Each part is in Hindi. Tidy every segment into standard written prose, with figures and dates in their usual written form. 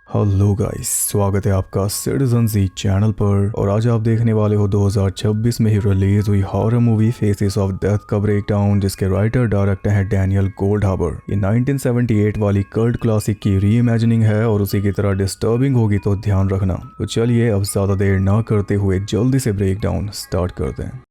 हेलो गाइस, स्वागत है आपका सिटीजन जी चैनल पर। और आज आप देखने वाले हो 2026 में ही रिलीज हुई horror movie faces of death का ब्रेकडाउन, जिसके राइटर डायरेक्टर हैं डैनियल गोल्डहाबर। ये 1978 वाली कल्ट क्लासिक की री इमेजिनिंग है और उसी की तरह डिस्टर्बिंग होगी, तो ध्यान रखना। तो चलिए अब ज्यादा देर ना करते हुए जल्दी से ब्रेकडाउन स्टार्ट करते हैं।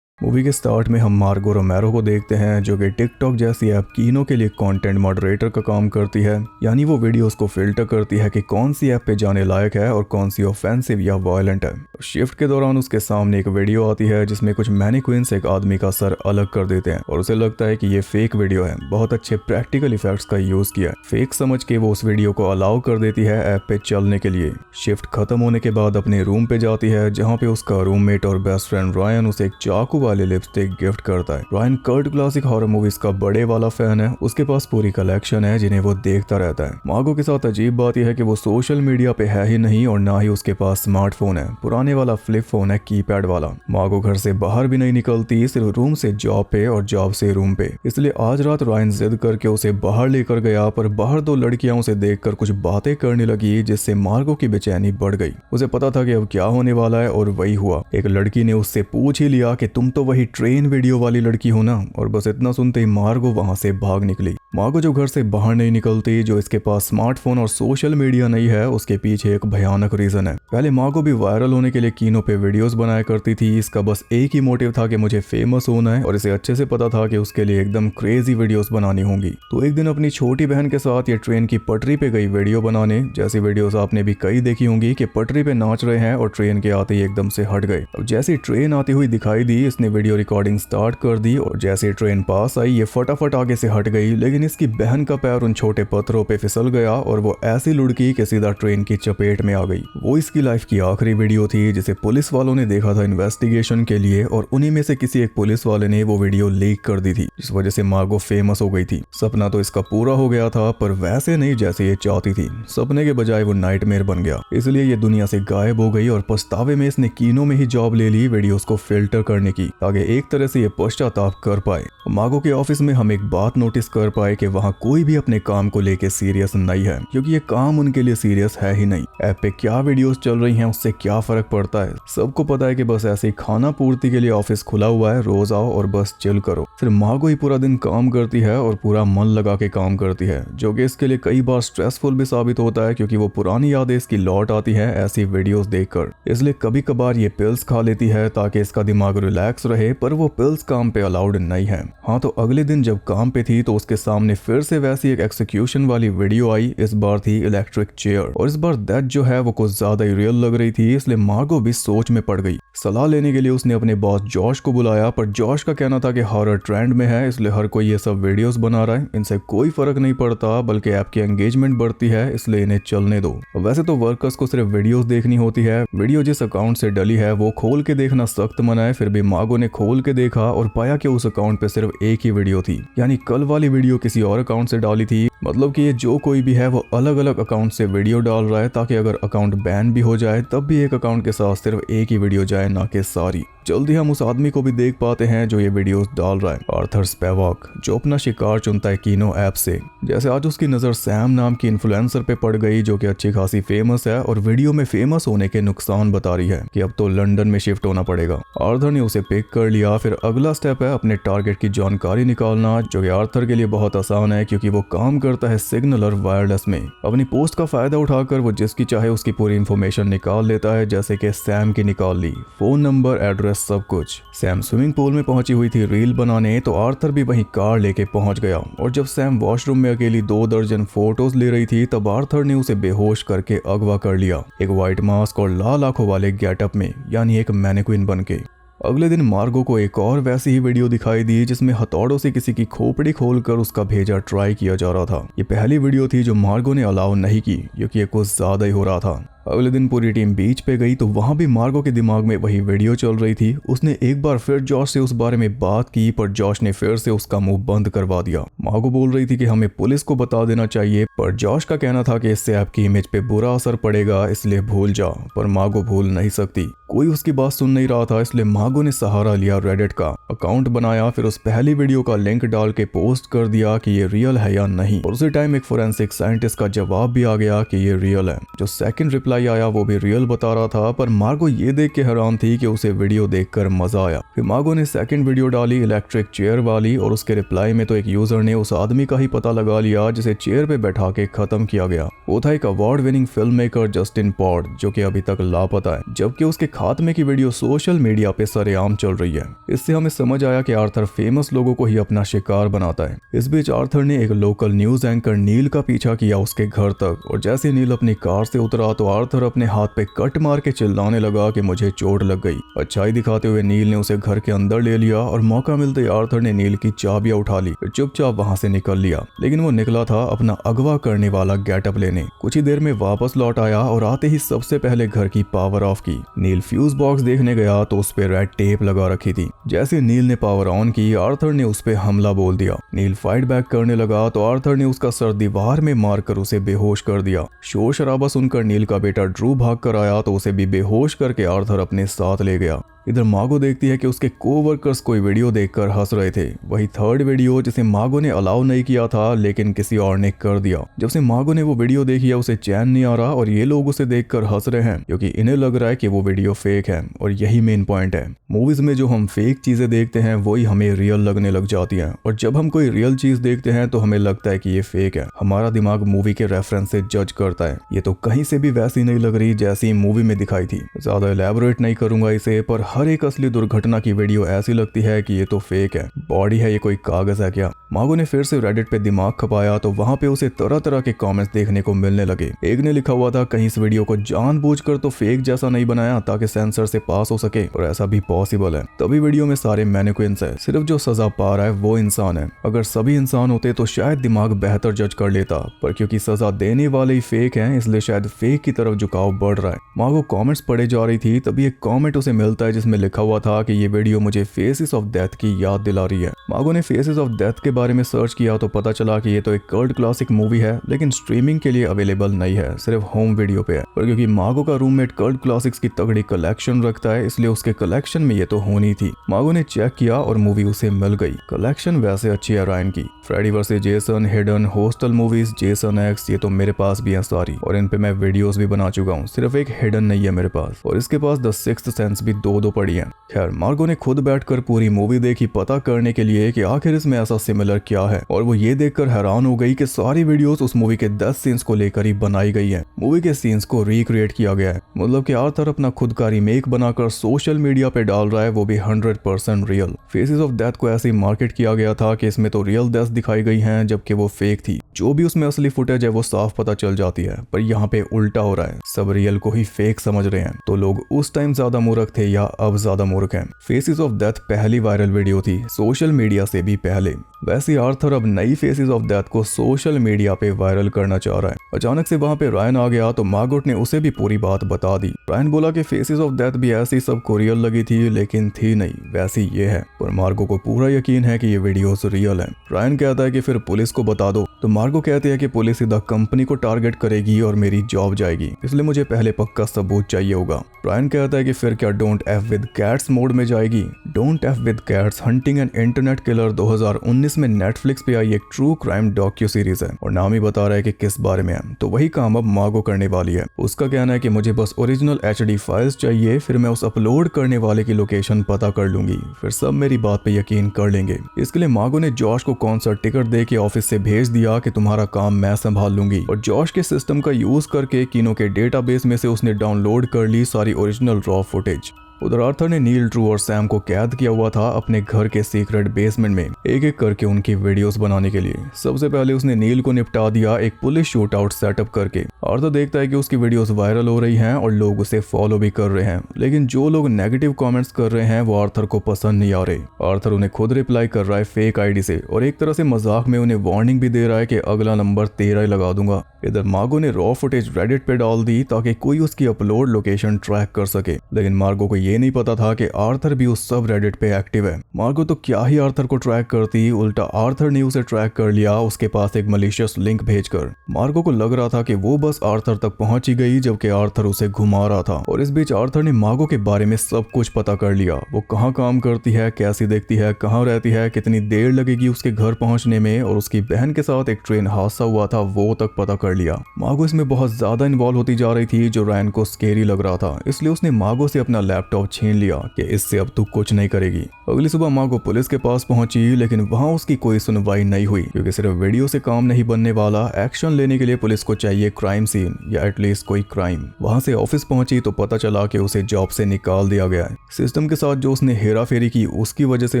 मूवी के स्टार्ट में हम मार्गो रोमेरो को देखते हैं, जो कि टिकटॉक जैसी ऐप कीनो के लिए कंटेंट मॉडरेटर का काम करती है। यानी वो वीडियोस को फिल्टर करती है कि कौन सी ऐप पे जाने लायक है और कौन सी ऑफेंसिव या वायलेंट है। शिफ्ट के दौरान उसके सामने एक वीडियो आती है जिसमें कुछ मैनिक्विन्स एक आदमी का सर अलग कर देते हैं और उसे लगता है कि ये फेक वीडियो है। बहुत अच्छे प्रैक्टिकल इफेक्ट्स का यूज किया है। फेक समझ के वो उस वीडियो को अलाउ कर देती है ऐप पे चलने के लिए। शिफ्ट खत्म होने के बाद अपने रूम पे जाती है, जहाँ पे उसका रूममेट और बेस्ट फ्रेंड रायन उसे एक चाकू वाले लिपस्टिक गिफ्ट करता है। Ryan cult classic horror movies का बड़े वाला फैन है। उसके पास पूरी कलेक्शन है जिन्हें वो देखता रहता है। मार्गो के साथ अजीब बात यह है कि वो सोशल मीडिया पे है ही नहीं और ना ही उसके पास स्मार्टफोन है। पुराने वाला फ्लिप फोन है, कीपैड वाला। मार्गो घर से बाहर भी नहीं निकलती, सिर्फ रूम से जॉब पे और जॉब से रूम पे। इसलिए आज रात रायन जिद करके उसे बाहर लेकर गया, पर बाहर दो लड़कियां उसे देखकर कुछ बातें करने लगी, जिससे मार्गो की बेचैनी बढ़ गई। उसे पता था कि अब क्या होने वाला है और वही हुआ। एक लड़की ने उससे पूछ ही लिया कि तुम तो वही ट्रेन वीडियो वाली लड़की हो ना। और बस इतना सुनते ही मार्गो वहां से भाग निकली। मार्गो जो घर से बाहर नहीं निकलती, जो इसके पास स्मार्टफोन और सोशल मीडिया नहीं है, उसके पीछे एक भयानक रीजन है। पहले मार्गो भी वायरल होने के लिए कीनो पे वीडियोस बनाया करती थी। इसका बस एक ही मोटिव था कि मुझे फेमस होना है, और इसे अच्छे से पता था कि उसके लिए एकदम क्रेजी वीडियोस बनानी होंगी। तो एक दिन अपनी छोटी बहन के साथ ये ट्रेन की पटरी पे गई वीडियो बनाने। जैसी वीडियोस आपने भी कई देखी होंगी कि पटरी पे नाच रहे हैं और ट्रेन के आते ही एकदम से हट गए। अब जैसी ट्रेन आती हुई दिखाई दी, इसने वीडियो रिकॉर्डिंग स्टार्ट कर दी और जैसे ट्रेन पास आई ये फटाफट आगे से हट गई। लेकिन इसकी बहन का पैर उन छोटे पत्थरों पे फिसल गया और वो ऐसी लुढ़की कि सीधा ट्रेन की चपेट में आ गई। वो इसकी लाइफ की आखिरी वीडियो थी, जिसे पुलिस वालों ने देखा था इन्वेस्टिगेशन के लिए, और उन्हीं में से किसी एक पुलिस वाले ने वो वीडियो लीक कर दी थी, जिस वजह से मार्गो फेमस हो गई थी। सपना तो इसका पूरा हो गया था, पर वैसे नहीं जैसे ये चाहती थी। सपने के बजाय वो नाइटमेयर बन गया। इसलिए ये दुनिया से गायब हो गई और पछतावे में इसने कीनो में ही जॉब ले ली वीडियोस को फिल्टर करने की, ताकि एक तरह से ये पश्चाताप कर पाए। मार्गो के ऑफिस में हम एक बात नोटिस कर पाए कि वहाँ कोई भी अपने काम को लेके सीरियस नहीं है, क्योंकि ये काम उनके लिए सीरियस है ही नहीं। ऐप पे क्या वीडियोस चल रही हैं उससे क्या फर्क पड़ता है। सबको पता है कि बस ऐसे ही खाना पूर्ति के लिए ऑफिस खुला हुआ है, रोज आओ और बस चिल करो। सिर्फ मार्गो ही पूरा दिन काम करती है और पूरा मन लगा के काम करती है, जो कि इसके लिए कई बार स्ट्रेसफुल भी साबित होता है, क्योंकि वो पुरानी यादें इसकी लौट आती है ऐसी वीडियोस देखकर। इसलिए कभी कभार ये पिल्स खा लेती है ताकि इसका दिमाग रिलैक्स रहे, पर वो पिल्स काम पे अलाउड नहीं है। हाँ, तो अगले दिन जब काम पे थी तो उसके सामने फिर से वैसी एक एक्सिक्यूशन वाली वीडियो आई। इस बार थी इलेक्ट्रिक चेयर, और इस बार डेथ जो है वो कुछ ज्यादा ही रियल लग रही थी। इसलिए मार्गो भी सोच में पड़ गई। सलाह लेने के लिए उसने अपने बॉस जॉश को बुलाया, पर जॉश का कहना था कि हॉरर ट्रेंड में है, इसलिए हर कोई ये सब वीडियोस बना रहा है, इनसे कोई फर्क नहीं पड़ता, बल्कि ऐप की एंगेजमेंट बढ़ती है, इसलिए इन्हें चलने दो। वैसे तो वर्कर्स को सिर्फ वीडियोस देखनी होती है। वीडियो जिस अकाउंट से डली है वो खोल के देखना सख्त मना है। फिर भी मार्गो ने खोल के देखा और पाया कि उस अकाउंट पे सिर्फ एक ही वीडियो थी, यानी कल वाली वीडियो किसी और अकाउंट से डाली थी। मतलब कि ये जो कोई भी है वो अलग अलग अकाउंट से वीडियो डाल रहा है, ताकि अगर अकाउंट बैन भी हो जाए तब भी एक अकाउंट के साथ सिर्फ एक ही वीडियो जाए, ना कि सारी। जल्दी हम उस आदमी को भी देख पाते हैं जो ये वीडियोस डाल रहा है, आर्थर स्पेवाक, जो अपना शिकार चुनता है कीनो ऐप से। जैसे आज उसकी नजर सैम नाम की इन्फ्लुएंसर पे पड़ गई, जो कि अच्छी खासी फेमस है और वीडियो में फेमस होने के नुकसान बता रही है कि अब तो लंदन में शिफ्ट होना पड़ेगा। आर्थर ने उसे पिक कर लिया। फिर अगला स्टेप है अपने टारगेट की जानकारी निकालना, जो कि आर्थर के लिए बहुत आसान है, क्योंकि वो काम करता है सिग्नल और वायरलेस में। अपनी पोस्ट का फायदा उठाकर वो जिसकी चाहे उसकी पूरी इंफॉर्मेशन निकाल लेता है, जैसे कि सैम की निकाल ली, फोन नंबर, एड्रेस, सब कुछ। सैम स्विमिंग पूल में पहुंची हुई थी रील बनाने, तो आर्थर भी वहीं कार लेके पहुंच गया। और जब सैम वॉशरूम में अकेली 2 दर्जन फोटोज ले रही थी, तब आर्थर ने उसे बेहोश करके अगवा कर लिया, एक व्हाइट मास्क और लाल आंखों वाले गेटअप में, यानी एक मैनिक्विन बनके। अगले दिन मार्गो को एक और वैसी ही वीडियो दिखाई दी, जिसमें हथौड़ों से किसी की खोपड़ी खोलकर उसका भेजा ट्राई किया जा रहा था। ये पहली वीडियो थी जो मार्गो ने अलाउ नहीं की, क्योंकि ये कुछ ज्यादा ही हो रहा था। अगले दिन पूरी टीम बीच पे गई तो वहां भी मार्गो के दिमाग में वही वीडियो चल रही थी। उसने एक बार फिर जॉश से उस बारे में बात की पर जॉश ने फिर से उसका मुंह बंद करवा दिया। मार्गो बोल रही थी कि हमें पुलिस को बता देना चाहिए, पर जॉश का कहना था कि इससे आपकी इमेज पे बुरा असर पड़ेगा, इसलिए भूल जा। पर मार्गो भूल नहीं सकती, कोई उसकी बात सुन नहीं रहा था, इसलिए मार्गो ने सहारा लिया, रेडिट का अकाउंट बनाया, फिर उस पहली वीडियो का लिंक डाल के पोस्ट कर दिया कि ये रियल है या नहीं। और उसी टाइम एक फोरेंसिक साइंटिस्ट का जवाब भी आ गया कि ये रियल है। जो सेकंड रिप्लाई आया वो भी रियल बता रहा था, पर मार्गो ये देख के हैरान थी कि उसे वीडियो देखकर मजा आया। फिर मार्गो ने सेकंड वीडियो डाली इलेक्ट्रिक चेयर वाली, और उसके रिप्लाई में तो एक यूजर ने उस आदमी का ही पता लगा लिया जिसे चेयर पे बैठा के खत्म किया गया। वो था एक award winning film maker Justin pod, जो कि अभी तक लापता है, जबकि उसके खात्मे की वीडियो सोशल मीडिया पे सरेआम चल रही है। इससे हमें समझ आया कि आर्थर फेमस लोगों को ही अपना शिकार बनाता है। इस बीच आर्थर ने एक लोकल न्यूज एंकर नील का पीछा किया उसके घर तक, और जैसे नील अपनी कार से उतरा तो आर्थर अपने हाथ पे कट मार के चिल्लाने लगा कि मुझे चोट लग गई। अच्छाई दिखाते हुए नील ने उसे घर के अंदर ले लिया, और मौका मिलते ही आर्थर ने नील की चाबियां उठा ली, फिर चुपचाप वहां से निकल लिया। लेकिन वो निकला था अपना अगवा करने वाला गेटअप लेने। कुछ ही देर में वापस लौट आया और आते ही सबसे पहले घर की पावर ऑफ की। नील फ्यूज बॉक्स देखने गया तो उस पे रेड टेप लगा रखी थी। जैसे नील ने पावर ऑन की, आर्थर ने उस पे हमला बोल दिया। नील फाइट बैक करने लगा तो आर्थर ने उसका सर दीवार में मारकर उसे बेहोश कर दिया। शोर शराबा सुनकर नील का बेटा ड्रू भाग कर आया तो उसे भी बेहोश करके आर्थर अपने साथ ले गया। इधर मार्गो देखती है कि उसके कोवर्कर्स कोई वीडियो देखकर हंस रहे थे, वही थर्ड वीडियो जिसे मार्गो ने अलाउ नहीं किया था लेकिन किसी और ने कर दिया। जब से मार्गो ने वो वीडियो देखी है उसे चैन नहीं आ रहा, और ये लोग उसे देखकर हंस रहे हैं क्योंकि इन्हें लग रहा है कि वो वीडियो फेक है। और यही मेन पॉइंट है, मूवीज में जो हम फेक चीजें देखते हैं वही हमें रियल लगने लग जाती हैं, और जब हम कोई रियल चीज देखते हैं तो हमें लगता है कि ये फेक है। हमारा दिमाग मूवी के रेफरेंस से जज करता है, ये तो कहीं से भी वैसी नहीं लग रही जैसी मूवी में दिखाई थी। ज्यादा एलैबोरेट नहीं करूंगा इसे, पर हर एक असली दुर्घटना की वीडियो ऐसी लगती है कि ये तो फेक है। बॉडी है ये कोई कागज है क्या? मार्गो ने फिर से रेडिट पे दिमाग खपाया तो वहां पे उसे तरह तरह के कमेंट्स देखने को मिलने लगे। एक ने लिखा हुआ था कहीं इस वीडियो को जानबूझकर तो फेक जैसा नहीं बनाया ताकि सेंसर से पास हो सके, और ऐसा भी पॉसिबल है। तभी वीडियो में सारे मैनिक्विन्स है, सिर्फ जो सजा पा रहा है वो इंसान है। अगर सभी इंसान होते तो शायद दिमाग बेहतर जज कर लेता, पर क्योंकि सजा देने वाले ही फेक हैं इसलिए शायद फेक की तरफ झुकाव बढ़ रहा है। मार्गो कॉमेंट्स पढ़े जा रही थी तभी एक कॉमेंट उसे मिलता है जिसमें लिखा हुआ था कि ये वीडियो मुझे फेसेस ऑफ डेथ की याद दिला रही है। मार्गो ने फेसेस ऑफ डेथ के बारे में सर्च किया तो पता चला कि ये तो एक कल्ट क्लासिक मूवी है, लेकिन स्ट्रीमिंग के लिए अवेलेबल नहीं है, सिर्फ होम वीडियो पे है। पर क्योंकि मार्गो का रूममेट कल्ट क्लासिक्स की तगड़ी कलेक्शन रखता है इसलिए उसके कलेक्शन में ये तो होनी थी। मार्गो ने चेक किया और मूवी उसे मिल गई। कलेक्शन वैसे अच्छी है रायन की, Freddy versus Jason, hidden, hostel movies, Jason X, ये तो मेरे पास भी है सारी, और इन पे मैं वीडियोस भी बना चुका हूँ। सिर्फ एक हिडन नहीं है मेरे पास, और इसके पास द सिक्स्थ सेंस भी दो पड़ी है। खैर मार्गो ने खुद बैठकर पूरी मूवी देखी पता करने के लिए कि आखिर इसमें ऐसा सिमिलर क्या है, और वो ये देखकर हैरान हो गई कि सारी वीडियोस उस मूवी के 10 सीन्स को लेकर ही बनाई गई है। मूवी के सीन्स को रिक्रिएट किया गया है, मतलब कि आर्थर अपना खुद का रीमेक बनाकर सोशल मीडिया पे डाल रहा है, वो भी 100% रियल। फेसेस ऑफ डेथ को ऐसे ही मार्केट किया गया था कि इसमें तो रियल डेथ दिखाई गई हैं जबकि वो फेक थी। जो भी उसमें असली फुटेज है वो साफ पता चल जाती है, पर यहाँ पे उल्टा हो रहा है, सब रियल को ही फेक समझ रहे हैं। तो लोग उस टाइम ज्यादा मूर्ख थे या अब ज्यादा मूर्ख हैं? फेसेस ऑफ डेथ पहली वायरल वीडियो थी सोशल मीडिया से भी पहले। वैसे आर्थर अब नई फेसेस ऑफ डेथ को सोशल मीडिया पे वायरल करना चाह रहा है। अचानक से वहां पे रायन आ गया तो मार्गोट ने उसे भी पूरी बात बता दी। रायन बोला कि फेसेस ऑफ डेथ भी ऐसी सबको रियल लगी थी लेकिन थी नहीं, वैसी ये है। पर मार्गो को पूरा यकीन है कि ये वीडियोस रियल है। रायन कहता है कि फिर पुलिस को बता दो, तो मार्गो कहती है कि पुलिस सीधा कंपनी को टारगेट करेगी और मेरी जॉब जाएगी, इसलिए मुझे पहले पक्का सबूत चाहिए होगा। रायन कहता है कि फिर क्या don't F with cats mode में जाएगी। Don't F with cats hunting an internet killer 2019 में नेटफ्लिक्स पे आई एक ट्रू क्राइम डॉक्यू सीरीज है, और नाम ही बता रहा है कि किस बारे में है। तो वही काम अब मार्गो करने वाली है। उसका कहना है कि मुझे बस ओरिजिनल HD फाइल्स चाहिए, फिर मैं उस अपलोड करने वाले की लोकेशन पता कर लूंगी, फिर सब मेरी बात पे यकीन कर लेंगे। इसके लिए मार्गो ने जॉश को कॉन्सर्ट टिकट दे के ऑफिस से भेज दिया कि तुम्हारा काम मैं संभाल लूंगी, और जॉश के सिस्टम का यूज करके किनो के डेटाबेस में से उसने डाउनलोड कर ली सारी ओरिजिनल रॉ फुटेज। उधर आर्थर ने नील, ट्रू और सैम को कैद किया हुआ था अपने घर के सीक्रेट बेसमेंट में, एक एक करके उनकी वीडियोस बनाने के लिए। सबसे पहले उसने नील को निपटा दिया एक पुलिस शूट आउट सेटअप करके। आर्थर देखता है कि उसकी वीडियोस वायरल हो रही हैं और लोग उसे फॉलो भी कर रहे हैं, लेकिन जो लोग नेगेटिव कमेंट्स कर रहे हैं वो आर्थर को पसंद नहीं आ रहे। आर्थर उन्हें खुद रिप्लाई कर रहा है फेक आईडी से और एक तरह से मजाक में उन्हें वार्निंग भी दे रहा है कि अगला नंबर तेरा ही लगा दूंगा। इधर मार्गो ने रॉ फुटेज रेडिट पे डाल दी ताकि कोई उसकी अपलोड लोकेशन ट्रैक कर सके, लेकिन मार्गो को ये नहीं पता था कि आर्थर भी उस सब रेडिट पे एक्टिव है। मार्गो तो क्या ही आर्थर को ट्रैक करती, उल्टा आर्थर ने उसे ट्रैक कर लिया उसके पास एक मलिशियस लिंक भेजकर। मार्गो को लग रहा था कि वो बस आर्थर तक पहुंच ही गई, जबकि आर्थर उसे घुमा रहा था। और इस बीच आर्थर ने मार्गो के बारे में सब कुछ पता कर लिया। वो कहाँ काम करती है, कैसी देखती है, कहाँ रहती है, कितनी देर लगेगी उसके घर पहुंचने में, और उसकी बहन के साथ एक ट्रेन हादसा हुआ था वो तक पता कर लिया। मार्गो इसमें बहुत ज्यादा इन्वॉल्व होती जा रही थी, जो रायन को स्केरी लग रहा था, इसलिए उसने मार्गो से अपना लैपटॉप छीन लिया कि इससे अब तू कुछ नहीं करेगी। अगली सुबह मार्गो पुलिस के पास पहुंची, लेकिन वहां उसकी कोई सुनवाई नहीं हुई, क्योंकि सिर्फ वीडियो से काम नहीं बनने वाला। एक्शन लेने के लिए पुलिस को चाहिए क्राइम सीन या एटलीस्ट कोई क्राइम। वहां से ऑफिस पहुंची तो पता चला कि उसे जॉब से निकाल दिया गया है। सिस्टम के साथ जो उसने हेरा फेरी की उसकी वजह से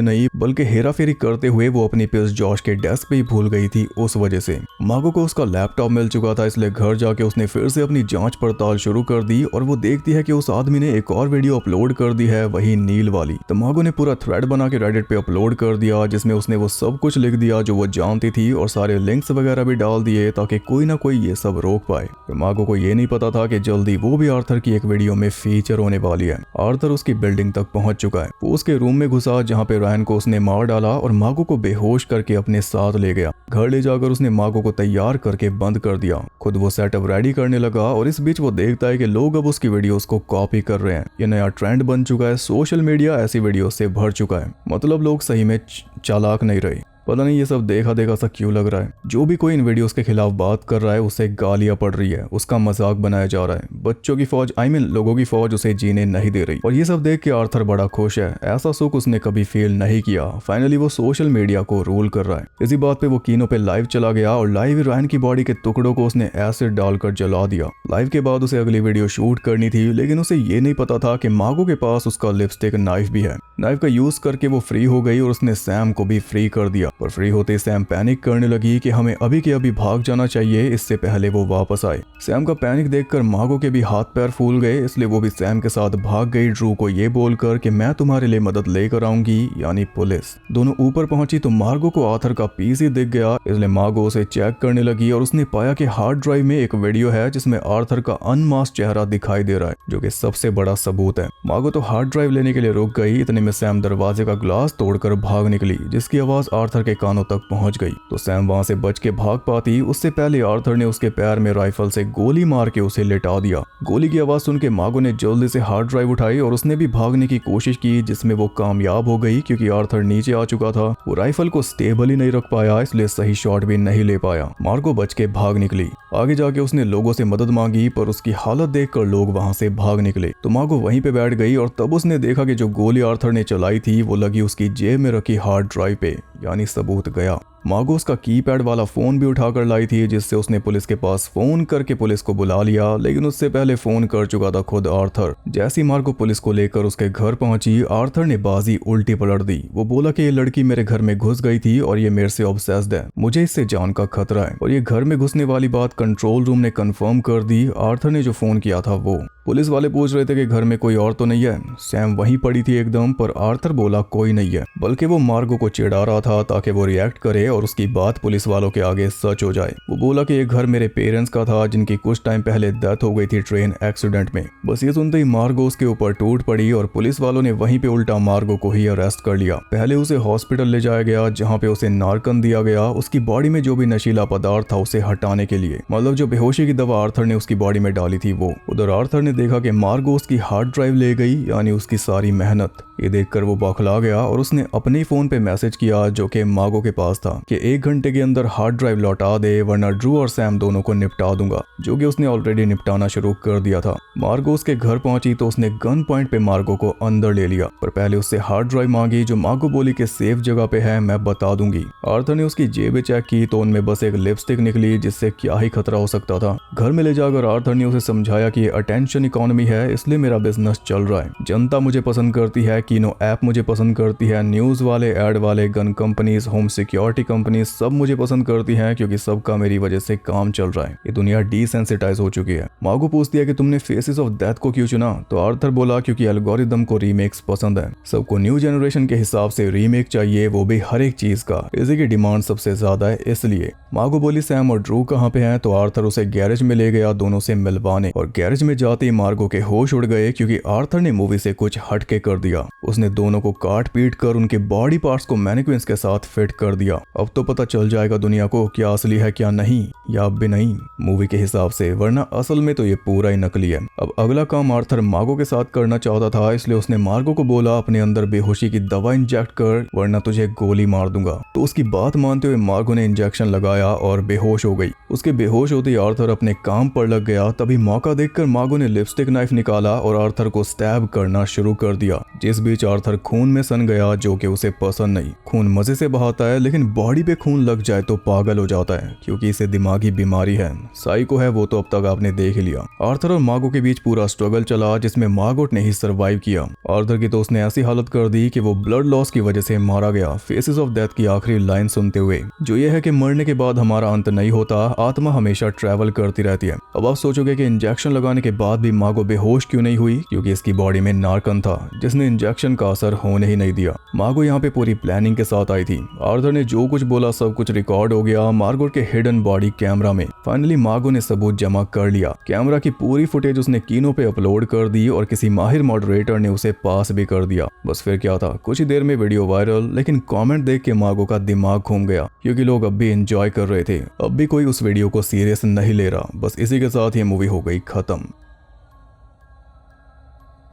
नहीं, बल्कि हेरा फेरी करते हुए वो अपनी पिस जॉश के डेस्क पे ही भूल गई थी, उस वजह से। मार्गो को उसका लैपटॉप मिल चुका था, इसलिए घर जाके उसने फिर से अपनी जांच पड़ताल शुरू कर दी और वो देखती है कि उस आदमी ने एक और वीडियो अपलोड कर दी है, वही नील वाली। तो मार्गो ने पूरा थ्रेड बना के रेडिट पे अपलोड कर दिया, जिसमें उसने वो सब कुछ लिख दिया जो वो जानती थी और सारे लिंक्स वगैरह भी डाल दिए ताकि कोई ना कोई ये सब रोक पाए। तो मार्गो को ये नहीं पता था कि जल्दी वो भी आर्थर की एक वीडियो में फीचर होने वाली है। आर्थर उसकी बिल्डिंग तक पहुंच चुका है। वो उसके रूम में घुसा जहाँ पे रायन को उसने मार डाला और मार्गो को बेहोश करके अपने साथ ले गया। घर ले जाकर उसने मार्गो को तैयार करके बंद कर दिया। खुद वो सेटअप रेडी करने लगा और इस बीच वो देखता है कि लोग अब उसकी वीडियोस को कॉपी कर रहे हैं। ये नया ट्रेंड बन चुका है, सोशल मीडिया ऐसी वीडियो से भर चुका है। मतलब लोग सही में चालाक नहीं रहे। पता नहीं ये सब देखा देखा सा क्यों लग रहा है। जो भी कोई इन वीडियोस के खिलाफ बात कर रहा है उसे गालियां पड़ रही है, उसका मजाक बनाया जा रहा है। बच्चों की फौज लोगों की फौज उसे जीने नहीं दे रही। और ये सब देख के आर्थर बड़ा खुश है। ऐसा सुख उसने कभी फील नहीं किया। फाइनली वो सोशल मीडिया को रूल कर रहा है। इसी बात पे वो कीनो पे लाइव चला गया और लाइव रायन की बॉडी के टुकड़ों को उसने एसिड डालकर जला दिया। लाइव के बाद उसे अगली वीडियो शूट करनी थी, लेकिन उसे ये नहीं पता था कि मार्गो के पास उसका लिपस्टिक नाइफ भी है। नाइफ का यूज करके वो फ्री हो गई और उसने सैम को भी फ्री कर दिया। पर फ्री होते सैम पैनिक करने लगी कि हमें अभी के अभी भाग जाना चाहिए, इससे पहले वो वापस आए। सैम का पैनिक देखकर मार्गो के भी हाथ पैर फूल गए, इसलिए वो भी सैम के साथ भाग गई, ड्रू को ये बोलकर कि मैं तुम्हारे लिए मदद लेकर आऊंगी, यानी पुलिस। दोनों ऊपर पहुंची तो मार्गो को आर्थर का पीसी दिख गया, इसलिए मार्गो उसे चेक करने लगी और उसने पाया कि हार्ड ड्राइव में एक वीडियो है जिसमें आर्थर का अनमास्क चेहरा दिखाई दे रहा है, जो कि सबसे बड़ा सबूत है। मार्गो तो हार्ड ड्राइव लेने के लिए रुक गई। इतने में सैम दरवाजे का ग्लास तोड़कर भाग निकली, जिसकी आवाज आर्थर के कानों तक पहुंच गई। तो सैम वहां से बच के भाग पाती उससे पहले आर्थर ने उसके पैर में राइफल से गोली मार के उसे लेटा दिया। गोली की आवाज सुन के मार्गो ने जल्दी से हार्ड ड्राइव उठाई और उसने भी भागने की कोशिश की, जिसमें वो कामयाब हो गई क्योंकि आर्थर नीचे आ चुका था। वो राइफल को स्टेबल ही नहीं रख पाया, इसलिए सही शॉट भी नहीं ले पाया। मार्गो बच के भाग निकली। आगे जाके उसने लोगों से मदद मांगी, पर उसकी हालत देखकर लोग वहां से भाग निकले। तो मार्गो वहीं पे बैठ गई और तब उसने देखा कि जो गोली आर्थर ने चलाई थी वो लगी उसकी जेब में रखी हार्ड ड्राइव पे, यानी सबूत गया। मार्गो उसका कीपैड वाला फोन भी उठाकर लाई थी, जिससे उसने पुलिस के पास फोन करके पुलिस को बुला लिया, लेकिन उससे पहले फोन कर चुका था खुद आर्थर। जैसी मार्गो पुलिस को लेकर उसके घर पहुंची, आर्थर ने बाजी उल्टी पलट दी। वो बोला कि ये लड़की मेरे घर में घुस गई थी और ये मेरे से ऑब्सेस्ड है, मुझे इससे जान का खतरा है। और ये घर में घुसने वाली बात कंट्रोल रूम ने कंफर्म कर दी। आर्थर ने जो फोन किया था वो। पुलिस वाले पूछ रहे थे कि घर में कोई और तो नहीं है। सैम वहीं पड़ी थी एकदम, पर आर्थर बोला कोई नहीं है, बल्कि वो मार्गो को चिढ़ा रहा था ताकि वो रिएक्ट करे और उसकी बात पुलिस वालों के आगे सच हो जाए। वो बोला कि ये घर मेरे पेरेंट्स का था, जिनकी कुछ टाइम पहले डेथ हो गई थी ट्रेन एक्सीडेंट में। बस ये सुनते ही मार्गो उसके ऊपर टूट पड़ी और पुलिस वालों ने वहीं पे उल्टा मार्गो को ही अरेस्ट कर लिया। पहले उसे हॉस्पिटल ले जाया गया, जहाँ पे उसे नार्कन दिया गया, उसकी बॉडी में जो भी नशीला पदार्थ था उसे हटाने के लिए। मतलब जो बेहोशी की दवा आर्थर ने उसकी बॉडी में डाली थी वो। उधर आर्थर ने देखा कि मार्गो उसकी हार्ड ड्राइव ले गई, यानी उसकी सारी मेहनत। ये देखकर वो बौखला गया और उसने अपने फोन पे मैसेज किया जो कि मार्गो के पास था कि 1 घंटे के अंदर हार्ड ड्राइव लौटा दे वरना ड्रू और सैम दोनों को निपटा दूंगा, जो कि उसने ऑलरेडी निपटाना शुरू कर दिया था। मार्गो उसके घर पहुंची तो उसने गन पॉइंट पे मार्गो को अंदर ले लिया, पर पहले उससे हार्ड ड्राइव मांगी जो मार्गो बोली के सेफ जगह पे है, मैं बता दूंगी। आर्थर ने उसकी जेबें चेक की तो उनमें बस एक लिपस्टिक निकली जिससे क्या ही खतरा हो सकता था। घर में ले जाकर आर्थर ने उसे समझाया कि अटेंशन इकोनॉमी है, इसलिए मेरा बिजनेस चल रहा है। जनता मुझे पसंद करती है, कीनो ऐप मुझे पसंद करती है, न्यूज वाले, एड वाले, gun companies, home security companies सब मुझे पसंद करती हैं क्योंकि सबका मेरी वजह से काम चल रहा है। ये दुनिया डिसेंसिटाइज हो चुकी है। मार्गो पूछती है कि तुमने फेसेस ऑफ डेथ को क्यों चुना, तो आर्थर बोला क्योंकि एल्गोरिदम को रीमेक्स पसंद है, सबको न्यू जनरेशन के हिसाब से रीमेक चाहिए, वो भी हर एक चीज का, इसी की डिमांड सबसे ज्यादा है इसलिए। मार्गो बोली सैम और ड्रू कहाँ पे हैं, तो आर्थर उसे गैरेज में ले गया दोनों से मिलवाने, और गैरेज में जाते ही मार्गो के होश उड़ गए क्योंकि आर्थर ने मूवी से कुछ हटके कर दिया। उसने दोनों को काट पीट कर उनके बॉडी पार्ट्स को मैनिक्विन्स के साथ फिट कर दिया। अब तो पता चल जाएगा दुनिया को क्या असली है क्या नहीं, या अब भी नहीं मूवी के हिसाब से, वरना असल में तो ये पूरा ही नकली है। अब अगला काम आर्थर मार्गो के साथ करना चाहता था, इसलिए उसने मार्गो को बोला अपने अंदर बेहोशी की दवा इंजेक्ट कर वरना तुझे गोली मार दूंगा। तो उसकी बात मानते हुए मार्गो ने इंजेक्शन लगाया और बेहोश हो गई। उसके बेहोश होते ही आर्थर अपने काम पर लग गया। तभी मौका देखकर मार्गो ने लिपस्टिक नाइफ निकाला और आर्थर को स्टैब करना शुरू कर दिया, जिस बीच आर्थर खून में सन गया जो कि उसे पसंद नहीं। खून मजे से बहाता है लेकिन बॉडी पे खून लग जाए तो पागल हो जाता है क्योंकि इसे दिमागी बीमारी है, साइको है वो तो अब तक आपने देख ही लिया। आर्थर और मार्गो के बीच पूरा स्ट्रगल चला जिसमें मार्गोट ने ही सर्वाइव किया। आर्थर की तो उसने ऐसी हालत कर दी कि वो ब्लड लॉस की वजह से मारा गया। फेसेस ऑफ डेथ की आखिरी लाइन सुनते हुए, जो ये है कि मरने के बाद हमारा अंत नहीं होता, आत्मा हमेशा ट्रैवल करती रहती है। अब आप सोचोगे कि इंजेक्शन लगाने के बाद भी मार्गो बेहोश क्यों नहीं हुई, क्योंकि इसकी बॉडी में नार्कन था जिसने इंजेक्शन का असर होने ही नहीं दिया। मार्गो यहाँ पे पूरी प्लानिंग के साथ आई थी। आर्थर ने जो कुछ बोला सब कुछ रिकॉर्ड हो गया मार्गो के हिडन बॉडी कैमरा में। फाइनली मार्गो ने सबूत जमा कर लिया। कैमरा की पूरी फुटेज उसने कीनो पे अपलोड कर दी और किसी माहिर मॉडरेटर ने उसे पास भी कर दिया। बस फिर क्या था, कुछ ही देर में वीडियो वायरल, लेकिन कमेंट देख के मार्गो का दिमाग घूम गया क्योंकि लोग अब भी एंजॉय कर रहे थे। अब भी कोई उस वीडियो को सीरियस नहीं ले रहा। बस इसी के साथ ये मूवी हो गई खत्म।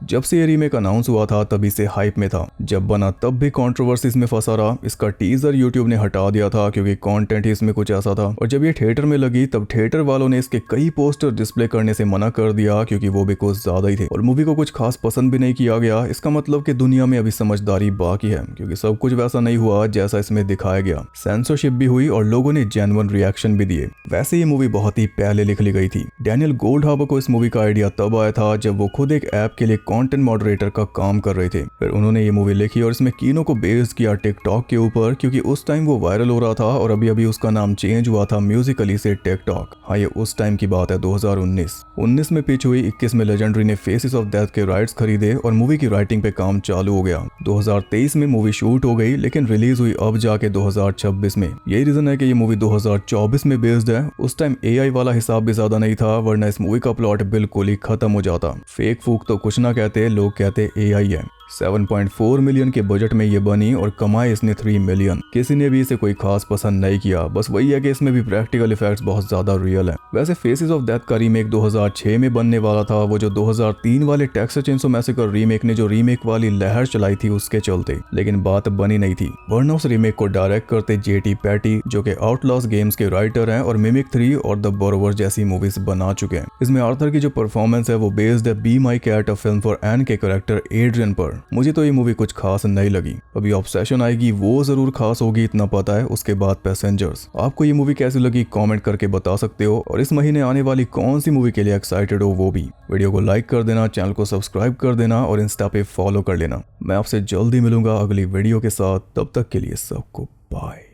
जब से ये रीमेक अनाउंस हुआ था तभी से हाइप में था, जब बना तब भी कंट्रोवर्सीज में फंसा रहा। इसका टीजर यूट्यूब ने हटा दिया था क्योंकि कंटेंट ही इसमें कुछ ऐसा था, और जब ये थिएटर में लगी तब थिएटर वालों ने इसके कई पोस्टर डिस्प्ले करने से मना कर दिया क्योंकि वो भी कुछ ज्यादा ही थे और मूवी को कुछ खास पसंद भी नहीं किया गया। इसका मतलब कि दुनिया में अभी समझदारी बाकी है क्योंकि सब कुछ वैसा नहीं हुआ जैसा इसमें दिखाया गया। सेंसरशिप भी हुई और लोगों ने जेन्युइन रिएक्शन भी दिए। वैसे ये मूवी बहुत ही पहले लिख ली गई थी। डैनियल गोल्डहाबर को इस मूवी का आइडिया तब आया था जब वो खुद एक ऐप के लिए कंटेंट मॉडरेटर का काम कर रहे थे। फिर उन्होंने ये मूवी लिखी और इसमें कीनो को बेस किया टिकटॉक के ऊपर क्योंकि उस टाइम वो वायरल हो रहा था और अभी अभी उसका नाम चेंज हुआ था म्यूजिकली से टिकटॉक। हाँ, ये उस टाइम की बात है 2019 में पिच हुई। 21 में लेजेंडरी ने फेसेस ऑफ डेथ के राइट्स खरीदे और मूवी की राइटिंग पे काम चालू हो गया। 2023 में मूवी शूट हो गई लेकिन रिलीज हुई अब जाके 2026 में। यही रीजन है कि ये मूवी 2024 में बेस्ड है। उस टाइम AI वाला हिसाब भी ज्यादा नहीं था वरना इस मूवी का प्लॉट बिल्कुल ही खत्म हो जाता। फेक फूक तो कुछ ना कहते, लोग कहते AI है। 7.4 मिलियन के बजट में ये बनी और कमाए इसने 3 मिलियन। किसी ने भी इसे कोई खास पसंद नहीं किया। बस वही है कि इसमें भी प्रैक्टिकल इफेक्ट्स बहुत ज्यादा रियल है। वैसे फेसेस ऑफ डेथ का रीमेक 2006 में बनने वाला था, वो जो 2003 वाले टेक्सास चेनसो मैसेकर रीमेक ने जो रीमेक वाली लहर चलाई थी उसके चलते, लेकिन बात बनी नहीं थी वरना उस रीमेक को डायरेक्ट करते JT पैटी जो कि आउटलॉस गेम्स के राइटर हैं और मिमिक 3 और द बोरोवर जैसी मूवीज बना चुके हैं। इसमें आर्थर की जो परफॉर्मेंस है वो बेस्ड है be my cat, a film for Anne के कैरेक्टर एड्रियन पर। मुझे तो ये मूवी कुछ खास नहीं लगी। अभी ऑब्सेशन आएगी वो जरूर खास होगी, इतना पता है। उसके बाद पैसेंजर्स। आपको ये मूवी कैसी लगी कमेंट करके बता सकते हो, और इस महीने आने वाली कौन सी मूवी के लिए एक्साइटेड हो वो भी। वीडियो को लाइक कर देना, चैनल को सब्सक्राइब कर देना और इंस्टा पे फॉलो कर लेना। मैं आपसे जल्दी मिलूंगा अगली वीडियो के साथ, तब तक के लिए सबको बाय।